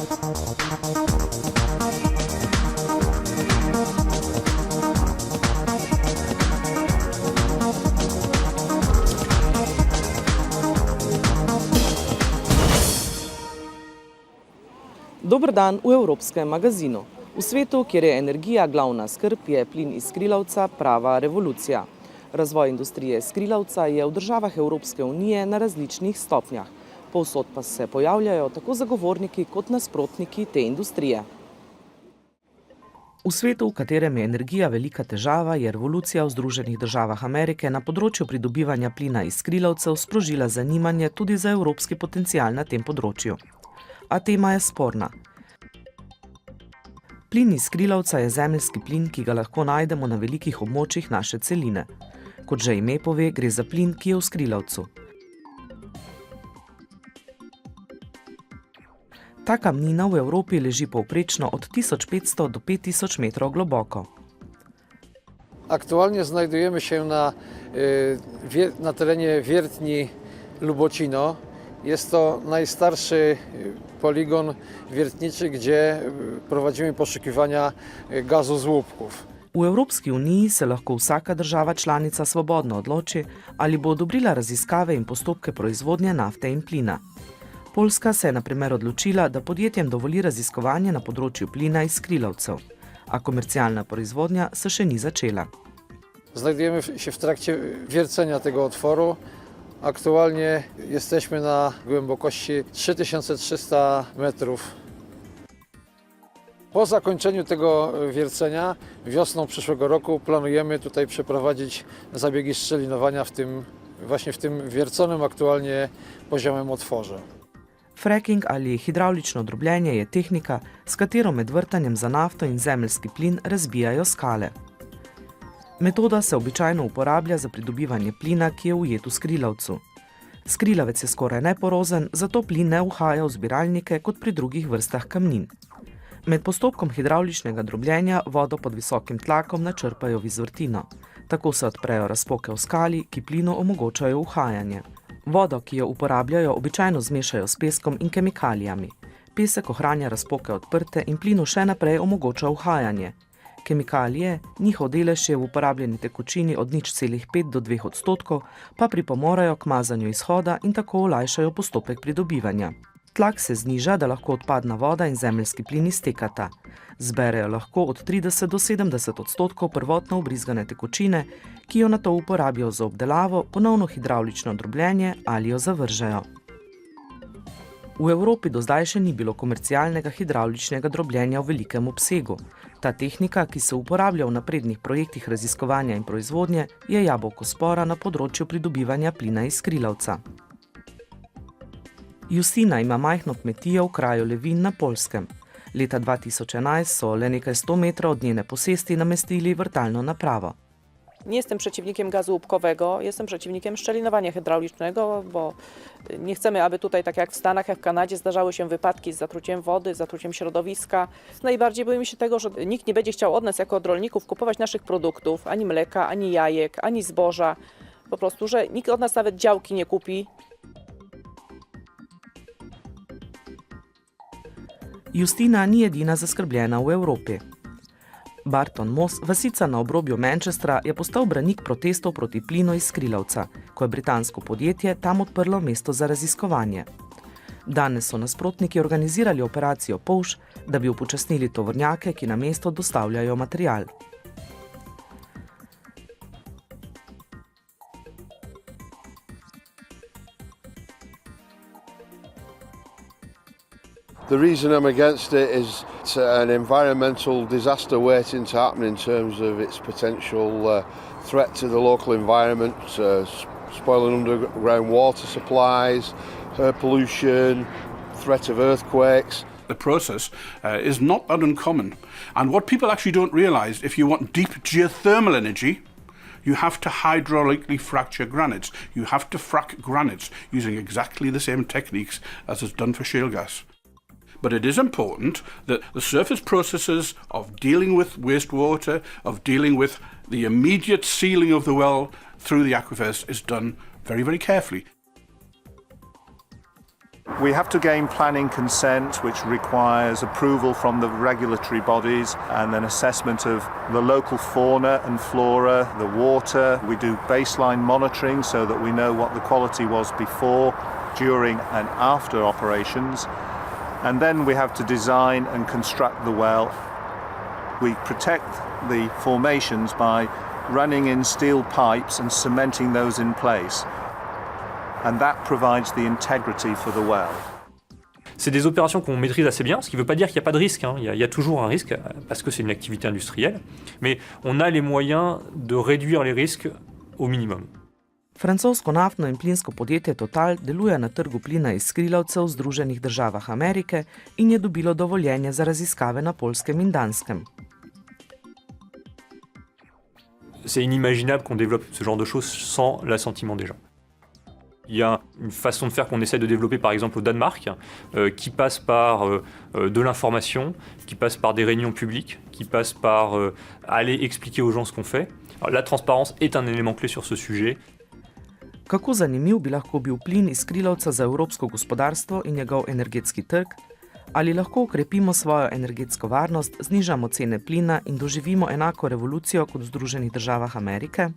Dober dan v Evropskem magazinu. V svetu, kjer je energija glavna skrb, je plin iz skrilavca prava revolucija. Razvoj industrije skrilavca je v državah Evropske unije na različnih stopnjah. Povsod pa se pojavljajo tako zagovorniki kot nasprotniki te industrije. V svetu, v katerem je energija velika težava, je revolucija v Združenih državah Amerike na področju pridobivanja plina iz skrilavcev sprožila zanimanje tudi za evropski potencial na tem področju. A tema je sporna. Plin iz skrilavca je zemeljski plin, ki ga lahko najdemo na velikih območjih naše celine. Kot že ime pove, gre za plin, ki je v skrilavcu. Ta kamnina v Evropi leži povprečno od 1500 do 5000 metrov globoko. Aktualnie znajdujemy się na terenie wiertni Lubocino. Jest to najstarszy poligon wiertniczy, gdzie prowadzimy poszukiwania gazu z łupków. V Evropski uniji se lahko vsaka država članica svobodno odloči, ali bo odobrila raziskave in postopke proizvodnje nafte in plina. Poljska se je na primer odločila, da podjetjem dovoli raziskovanje na področju plina iz skrilavcev, a komercialna proizvodnja se še ni začela. Znajdujemy się w trakcie wiercenia tego otworu. Aktualnie jesteśmy na głębokości 3300 metrów. Po zakończeniu tego wiercenia wiosną przyszłego roku planujemy tutaj przeprowadzić zabiegi szczelinowania właśnie w tym wierconym aktualnie poziomem otworze. Fracking ali hidravlično drobljenje je tehnika, s katero med vrtanjem za nafto in zemeljski plin razbijajo skale. Metoda se običajno uporablja za pridobivanje plina, ki je ujet v skrilavcu. Skrilavec je skoraj neporozen, zato plin ne uhaja v zbiralnike kot pri drugih vrstah kamnin. Med postopkom hidravličnega drobljenja vodo pod visokim tlakom načrpajo v izvrtino. Tako se odprejo razpoke v skali, ki plinu omogočajo uhajanje. Vodo, ki jo uporabljajo, običajno zmešajo s peskom in kemikalijami. Pesek ohranja razpoke odprte in plinu še naprej omogoča uhajanje. Kemikalije, njihov delež je v uporabljeni tekočini od 0,5 do 2 odstotkov, pa pripomorajo k mazanju izhoda in tako olajšajo postopek pridobivanja. Tlak se zniža, da lahko odpadna voda in zemeljski plin iztekata. Zberejo lahko od 30 do 70 odstotkov prvotno ubrizgane tekočine, ki jo nato uporabijo za obdelavo, ponovno hidravlično drobljenje ali jo zavržejo. V Evropi do zdaj še ni bilo komercialnega hidravličnega drobljenja v velikem obsegu. Ta tehnika, ki se uporablja v naprednih projektih raziskovanja in proizvodnje, je jabolko spora na področju pridobivanja plina iz skrilavca. Justina ima majhno kmetijo v kraju Levin na Poljskem. Leta 2011 so le nekaj 100 metrov od njene posesti namestili vrtalno napravo. Nie jestem przeciwnikiem gazu łupkowego, jestem przeciwnikiem szczelinowania hydraulicznego, bo nie chcemy, aby tutaj, tak jak w Stanach, jak w Kanadzie, zdarzały się wypadki z zatruciem wody, z zatruciem środowiska. Najbardziej boimy się tego, że nikt nie będzie chciał od nas, jako od rolników, kupować naszych produktów, ani mleka, ani jajek, ani zboża. Po prostu, że nikt od nas nawet działki nie kupi. Justina ni edina zaskrbljena v Evropi. Barton Moss, vasica na obrobju Manchestra, je postal branik protestov proti plinu iz skrilavca, ko je britansko podjetje tam odprlo mesto za raziskovanje. Danes so nasprotniki organizirali operacijo Polž, da bi upočasnili tovornjake, ki na mesto dostavljajo material. The reason I'm against it is it's an environmental disaster waiting to happen in terms of its potential threat to the local environment, spoiling underground water supplies, air pollution, threat of earthquakes. The process is not that uncommon. And what people actually don't realise, if you want deep geothermal energy, you have to hydraulically fracture granites. You have to frack granites using exactly the same techniques as is done for shale gas. But it is important that the surface processes of dealing with wastewater, of dealing with the immediate sealing of the well through the aquifers is done very, very carefully. We have to gain planning consent, which requires approval from the regulatory bodies and an assessment of the local fauna and flora, the water. We do baseline monitoring so that we know what the quality was before, during and after operations. And then we have to design and construct the well. We protect the formations by running in steel pipes and cementing those in place. And that provides the integrity for the well. C'est des opérations qu'on maîtrise assez bien, ce qui ne veut pas dire qu'il n'y a pas de risque. Il y a toujours un risque, parce que c'est une activité industrielle. Mais on a les moyens de réduire les risques au minimum. Francosko naftno in plinsko podjetje Total deluje na trgu plina iz skrilavcev v Združenih državah Amerike in je dobilo dovoljenje za raziskave na Poljskem in Danskem. C'est inimaginable qu'on développe ce genre de choses sans l'assentiment des gens. Il y a une façon de faire qu'on essaie de développer par exemple au Danemark, qui passe par de l'information, qui passe par des réunions publiques, qui passe par aller expliquer aux gens ce qu'on fait. Alors, la transparence est un élément clé sur ce sujet. Kako zanimiv bi lahko bil plin iz skrilavca za evropsko gospodarstvo in njegov energetski trg? Ali lahko ukrepimo svojo energetsko varnost, znižamo cene plina in doživimo enako revolucijo kot v Združenih državah Amerike?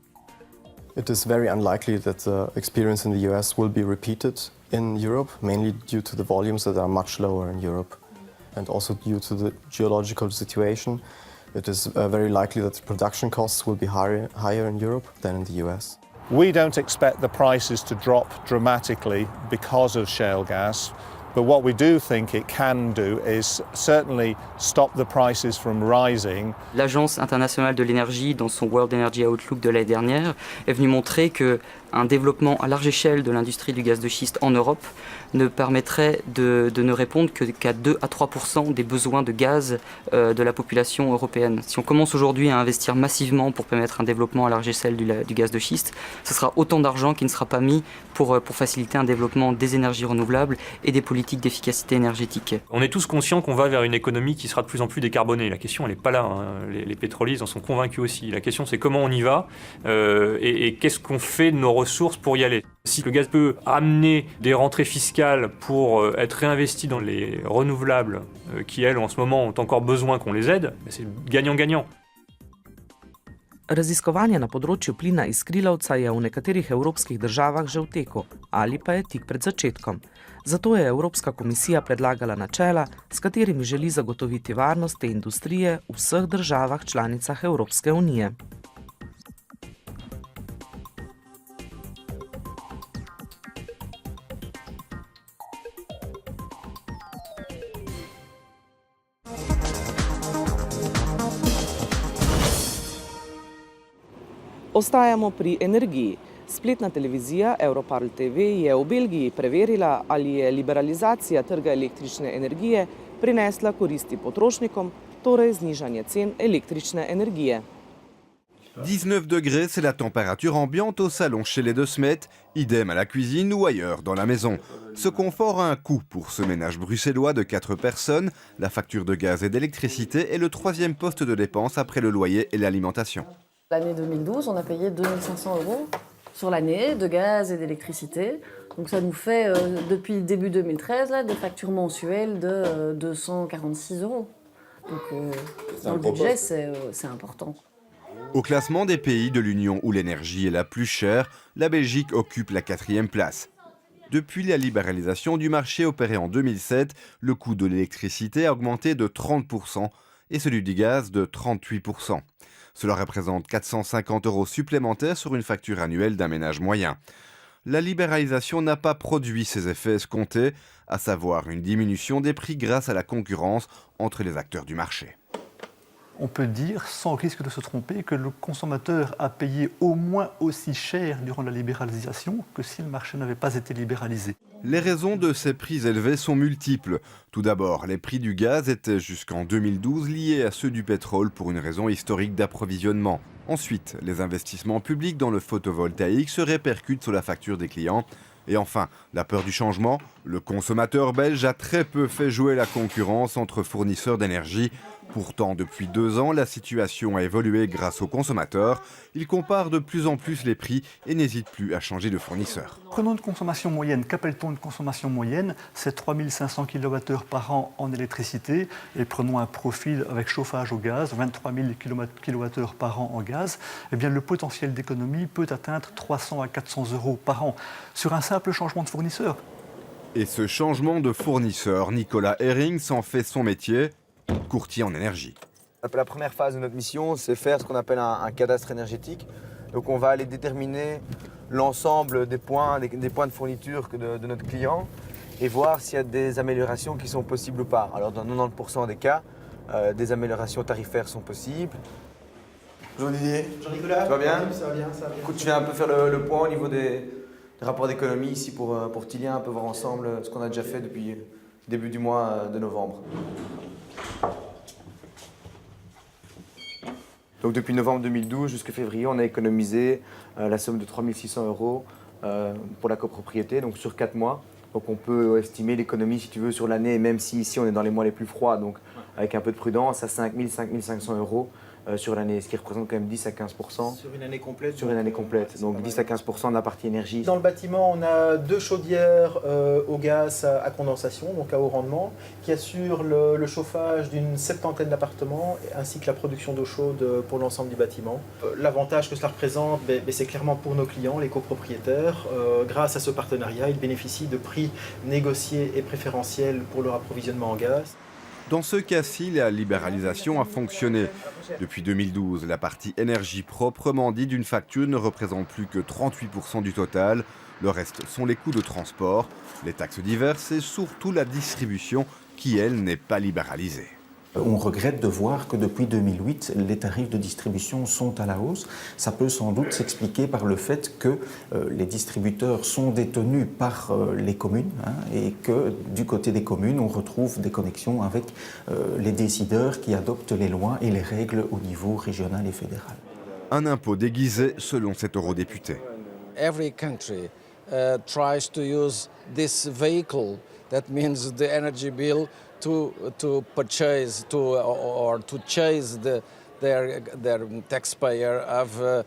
It is very unlikely that the experience in the US will be repeated in Europe, mainly due to the volumes that are much lower in Europe and also due to the geological situation. It is very likely that the production costs will be higher in Europe than in the US. We don't expect the prices to drop dramatically because of shale gas, but what we do think it can do is certainly stop the prices from rising. L'Agence internationale de l'énergie, dans son World Energy Outlook de l'année dernière, est venue montrer qu'un développement à large échelle de l'industrie du gaz de schiste en Europe ne permettrait de ne répondre qu'à 2 à 3% des besoins de gaz de la population européenne. Si on commence aujourd'hui à investir massivement pour permettre un développement à large échelle du gaz de schiste, ce sera autant d'argent qui ne sera pas mis pour faciliter un développement des énergies renouvelables et des politiques d'efficacité énergétique. On est tous conscients qu'on va vers une économie qui sera de plus en plus décarbonée. La question, elle n'est pas là. Les pétroliers en sont convaincus aussi. La question, c'est comment on y va et qu'est-ce qu'on fait de nos ressources pour y aller. Si le gaz peut amener des rentrées fiscales pour être réinvesti dans les renouvelables qui, elles, en ce moment, ont encore besoin qu'on les aide, c'est gagnant-gagnant. Raziskovanje na področju plina iz skrilavca je v nekaterih evropskih državah že v teku ali pa je tik pred začetkom. Zato je Evropska komisija predlagala načela, s katerimi želi zagotoviti varnost te industrije v vseh državah članicah Evropske unije. Ostajamo pri energiji. Spletna televizija Europarl TV je v Belgiji preverila, ali je liberalizacija trga električne energije prinesla koristi potrošnikom, torej znižanje cen električne energije. 19 degrés, c'est la température ambiante au salon chez les De Smet, idem à la cuisine ou ailleurs dans la maison. Ce confort a un coût pour ce ménage bruxellois de 4 personnes. La facture de gaz et d'électricité est le 3e poste de dépense après le loyer et l'alimentation. L'année 2012, on a payé 2 500 € sur l'année de gaz et d'électricité. Donc ça nous fait, depuis le début 2013, là, des factures mensuelles de 246 €. Donc dans le budget, c'est important. Au classement des pays de l'Union où l'énergie est la plus chère, la Belgique occupe la 4e place. Depuis la libéralisation du marché opérée en 2007, le coût de l'électricité a augmenté de 30% et celui du gaz de 38%. Cela représente 450 € supplémentaires sur une facture annuelle d'un ménage moyen. La libéralisation n'a pas produit ses effets escomptés, à savoir une diminution des prix grâce à la concurrence entre les acteurs du marché. On peut dire, sans risque de se tromper, que le consommateur a payé au moins aussi cher durant la libéralisation que si le marché n'avait pas été libéralisé. Les raisons de ces prix élevés sont multiples. Tout d'abord, les prix du gaz étaient jusqu'en 2012 liés à ceux du pétrole pour une raison historique d'approvisionnement. Ensuite, les investissements publics dans le photovoltaïque se répercutent sur la facture des clients. Et enfin, la peur du changement. Le consommateur belge a très peu fait jouer la concurrence entre fournisseurs d'énergie. Pourtant, depuis 2 ans, la situation a évolué grâce aux consommateurs. Ils comparent de plus en plus les prix et n'hésitent plus à changer de fournisseur. Prenons une consommation moyenne. Qu'appelle-t-on une consommation moyenne? C'est 3500 kWh par an en électricité. Et prenons un profil avec chauffage au gaz, 23 000 kWh par an en gaz. Eh bien, le potentiel d'économie peut atteindre 300 à 400 euros par an sur un simple changement de fournisseur. Et ce changement de fournisseur, Nicolas Herring s'en fait son métier, courtier en énergie. La première phase de notre mission, c'est faire ce qu'on appelle un cadastre énergétique. Donc on va aller déterminer l'ensemble des points de fourniture de notre client et voir s'il y a des améliorations qui sont possibles ou pas. Alors dans 90% des cas, des améliorations tarifaires sont possibles. Bonjour Didier. Bonjour Nicolas. Ça va bien? Ça va bien, ça va bien. Écoute, je viens un peu faire le point au niveau des rapports d'économie ici pour Tilien, un peu voir ensemble ce qu'on a déjà fait depuis début du mois de novembre. Donc depuis novembre 2012 jusqu'à février, on a économisé la somme de 3 600 euros pour la copropriété, donc sur 4 mois. Donc on peut estimer l'économie, si tu veux, sur l'année, même si ici on est dans les mois les plus froids, donc avec un peu de prudence, à 5 000, 5 500 euros sur l'année, ce qui représente quand même 10 à 15%. Sur une année complète. Sur une année complète, donc 10 à 15% de la partie énergie. Dans le bâtiment, on a 2 chaudières au gaz à condensation, donc à haut rendement, qui assurent le chauffage d'une 70aine d'appartements, ainsi que la production d'eau chaude pour l'ensemble du bâtiment. L'avantage que cela représente, c'est clairement pour nos clients, les copropriétaires. Grâce à ce partenariat, ils bénéficient de prix négociés et préférentiels pour leur approvisionnement en gaz. Dans ce cas-ci, la libéralisation a fonctionné. Depuis 2012, la partie énergie proprement dit d'une facture ne représente plus que 38% du total. Le reste sont les coûts de transport, les taxes diverses et surtout la distribution qui, elle, n'est pas libéralisée. On regrette de voir que depuis 2008, les tarifs de distribution sont à la hausse. Ça peut sans doute s'expliquer par le fait que les distributeurs sont détenus par les communes et que du côté des communes, on retrouve des connexions avec les décideurs qui adoptent les lois et les règles au niveau régional et fédéral. Un impôt déguisé selon cet eurodéputé. Every country tries to use this vehicle, that means the energy bill, to purchase or to chase their taxpayer of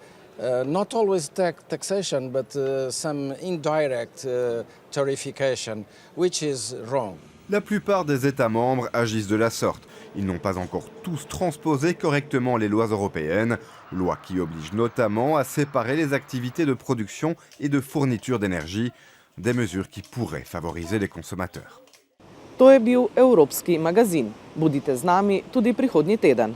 not always taxation, but some indirect tarification, which is wrong. La plupart des États membres agissent de la sorte. Ils n'ont pas encore tous transposé correctement les lois européennes, lois qui obligent notamment à séparer les activités de production et de fourniture d'énergie, des mesures qui pourraient favoriser les consommateurs. To je bil Evropski magazin. Budite z nami tudi prihodnji teden.